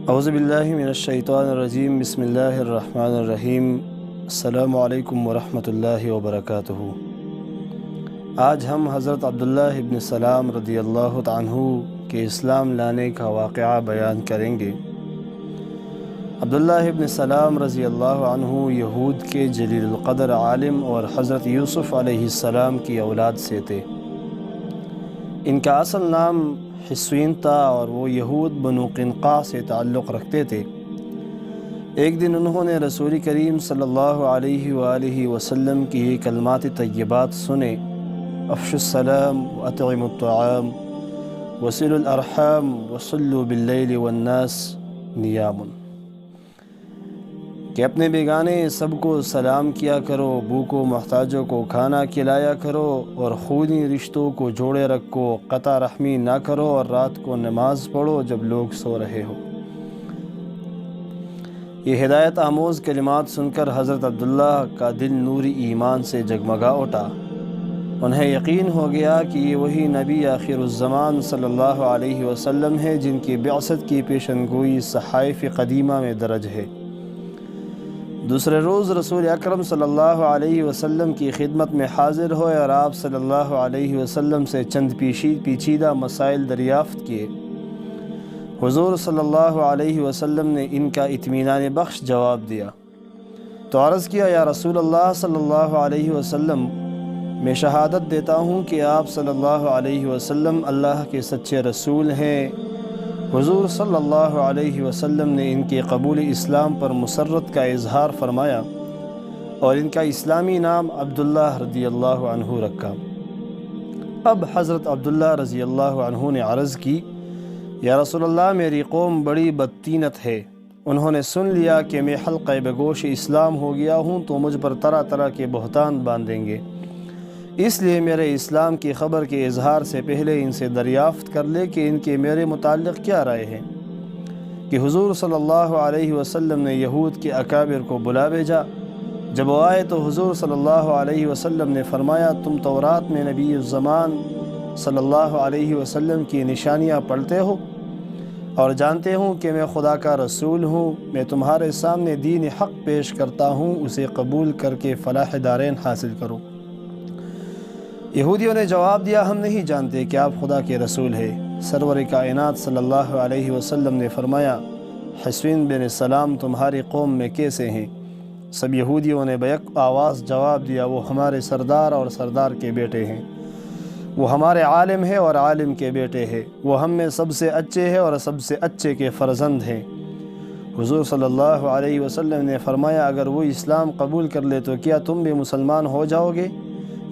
اعوذ باللہ من الشیطان الرجیم، بسم اللہ الرحمن الرحیم۔ السلام علیکم ورحمۃ اللہ وبرکاتہ۔ آج ہم حضرت عبداللہ ابن سلام رضی اللہ عنہ کے اسلام لانے کا واقعہ بیان کریں گے۔ عبداللہ ابن سلام رضی اللہ عنہ یہود کے جلیل القدر عالم اور حضرت یوسف علیہ السلام کی اولاد سے تھے۔ ان کا اصل نام حسوین تھا اور وہ یہود بنو قنقاع سے تعلق رکھتے تھے۔ ایک دن انہوں نے رسول کریم صلی اللہ علیہ وآلہ وسلم کی یہ کلمات طیبات سنے: افشوا السلام واطعموا الطعام وصلوا الارحام وصلوا باللیل والناس نیام، کہ اپنے بیگانے سب کو سلام کیا کرو، بھوکوں محتاجوں کو کھانا کھلایا کرو اور خونی رشتوں کو جوڑے رکھو، قطع رحمی نہ کرو اور رات کو نماز پڑھو جب لوگ سو رہے ہو۔ یہ ہدایت آموز کلمات سن کر حضرت عبداللہ کا دل نوری ایمان سے جگمگا اٹھا۔ انہیں یقین ہو گیا کہ یہ وہی نبی آخر الزمان صلی اللہ علیہ وسلم ہے جن کی بعثت کی پیشن گوئی صحائف قدیمہ میں درج ہے۔ دوسرے روز رسول اکرم صلی اللہ علیہ وسلم کی خدمت میں حاضر ہوئے اور آپ صلی اللہ علیہ وسلم سے چند پیچیدہ مسائل دریافت کیے۔ حضور صلی اللہ علیہ وسلم نے ان کا اطمینان بخش جواب دیا تو عرض کیا: یا رسول اللہ صلی اللہ علیہ وسلم، میں شہادت دیتا ہوں کہ آپ صلی اللہ علیہ وسلم اللہ کے سچے رسول ہیں۔ حضور صلی اللہ علیہ وسلم نے ان کے قبول اسلام پر مسرت کا اظہار فرمایا اور ان کا اسلامی نام عبداللہ رضی اللہ عنہ رکھا۔ اب حضرت عبداللہ رضی اللہ عنہ نے عرض کی: یا رسول اللہ، میری قوم بڑی بدطینت ہے۔ انہوں نے سن لیا کہ میں حلقہ بگوش اسلام ہو گیا ہوں تو مجھ پر طرح طرح کے بہتان باندھیں گے، اس لیے میرے اسلام کی خبر کے اظہار سے پہلے ان سے دریافت کر لے کہ ان کے میرے متعلق کیا رائے ہے۔ کہ حضور صلی اللہ علیہ وسلم نے یہود کے اکابر کو بلا بھیجا۔ جب وہ آئے تو حضور صلی اللہ علیہ وسلم نے فرمایا: تم تورات میں نبی الزمان صلی اللہ علیہ وسلم کی نشانیاں پڑھتے ہو اور جانتے ہوں کہ میں خدا کا رسول ہوں۔ میں تمہارے سامنے دین حق پیش کرتا ہوں، اسے قبول کر کے فلاح دارین حاصل کرو۔ یہودیوں نے جواب دیا: ہم نہیں جانتے کہ آپ خدا کے رسول ہیں۔ سرور کائنات صلی اللہ علیہ وسلم نے فرمایا: حسوین بن سلام تمہاری قوم میں کیسے ہیں؟ سب یہودیوں نے بیک آواز جواب دیا: وہ ہمارے سردار اور سردار کے بیٹے ہیں، وہ ہمارے عالم ہے اور عالم کے بیٹے ہیں، وہ ہم میں سب سے اچھے ہیں اور سب سے اچھے کے فرزند ہیں۔ حضور صلی اللہ علیہ وسلم نے فرمایا: اگر وہ اسلام قبول کر لے تو کیا تم بھی مسلمان ہو جاؤ گے؟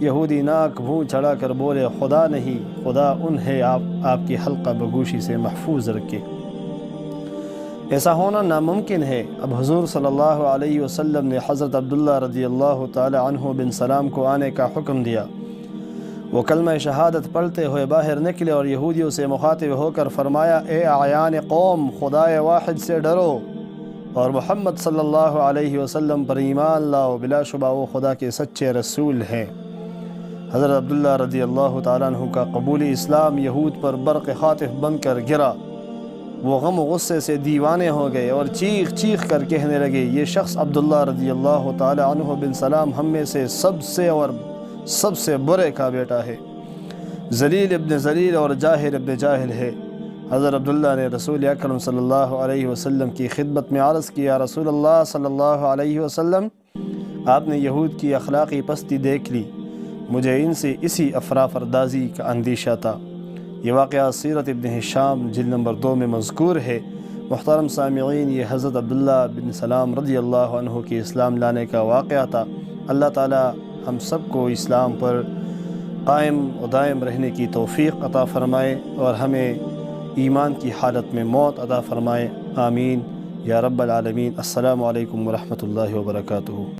یہودی ناک منہ چڑھا کر بولے: خدا نہیں، خدا ان ہے آپ کی حلقہ بگوشی سے محفوظ رکھے۔ ایسا ہونا ناممکن ہے۔ اب حضور صلی اللہ علیہ وسلم نے حضرت عبداللہ رضی اللہ تعالی عنہ بن سلام کو آنے کا حکم دیا۔ وہ کلمہ شہادت پڑھتے ہوئے باہر نکلے اور یہودیوں سے مخاطب ہو کر فرمایا: اے اعیان قوم، خدائے واحد سے ڈرو اور محمد صلی اللہ علیہ وسلم پر ایمان لاؤ، بلا شبہ وہ خدا کے سچے رسول ہیں۔ حضرت عبداللہ رضی اللہ تعالیٰ عنہ کا قبول اسلام یہود پر برق خاطف بن کر گرا۔ وہ غم و غصے سے دیوانے ہو گئے اور چیخ چیخ کر کہنے لگے: یہ شخص عبداللہ رضی اللہ تعالیٰ عنہ بن سلام ہم میں سے سب سے برے کا بیٹا ہے، ذلیل ابن ذلیل اور جاہل ابن جاہل ہے۔ حضرت عبداللہ نے رسول اکرم صلی اللہ علیہ وسلم کی خدمت میں عرض کیا: رسول اللہ صلی اللہ علیہ وسلم، آپ نے یہود کی اخلاقی پستی دیکھ لی، مجھے ان سے اسی افرافردازی کا اندیشہ تھا۔ یہ واقعہ سیرت ابن ہشام جلد نمبر 2 میں مذکور ہے۔ محترم سامعین، یہ حضرت عبداللہ بن سلام رضی اللہ عنہ کے اسلام لانے کا واقعہ تھا۔ اللہ تعالی ہم سب کو اسلام پر قائم و دائم رہنے کی توفیق عطا فرمائے اور ہمیں ایمان کی حالت میں موت عطا فرمائے۔ آمین یا رب العالمین۔ السلام علیکم ورحمۃ اللہ وبرکاتہ۔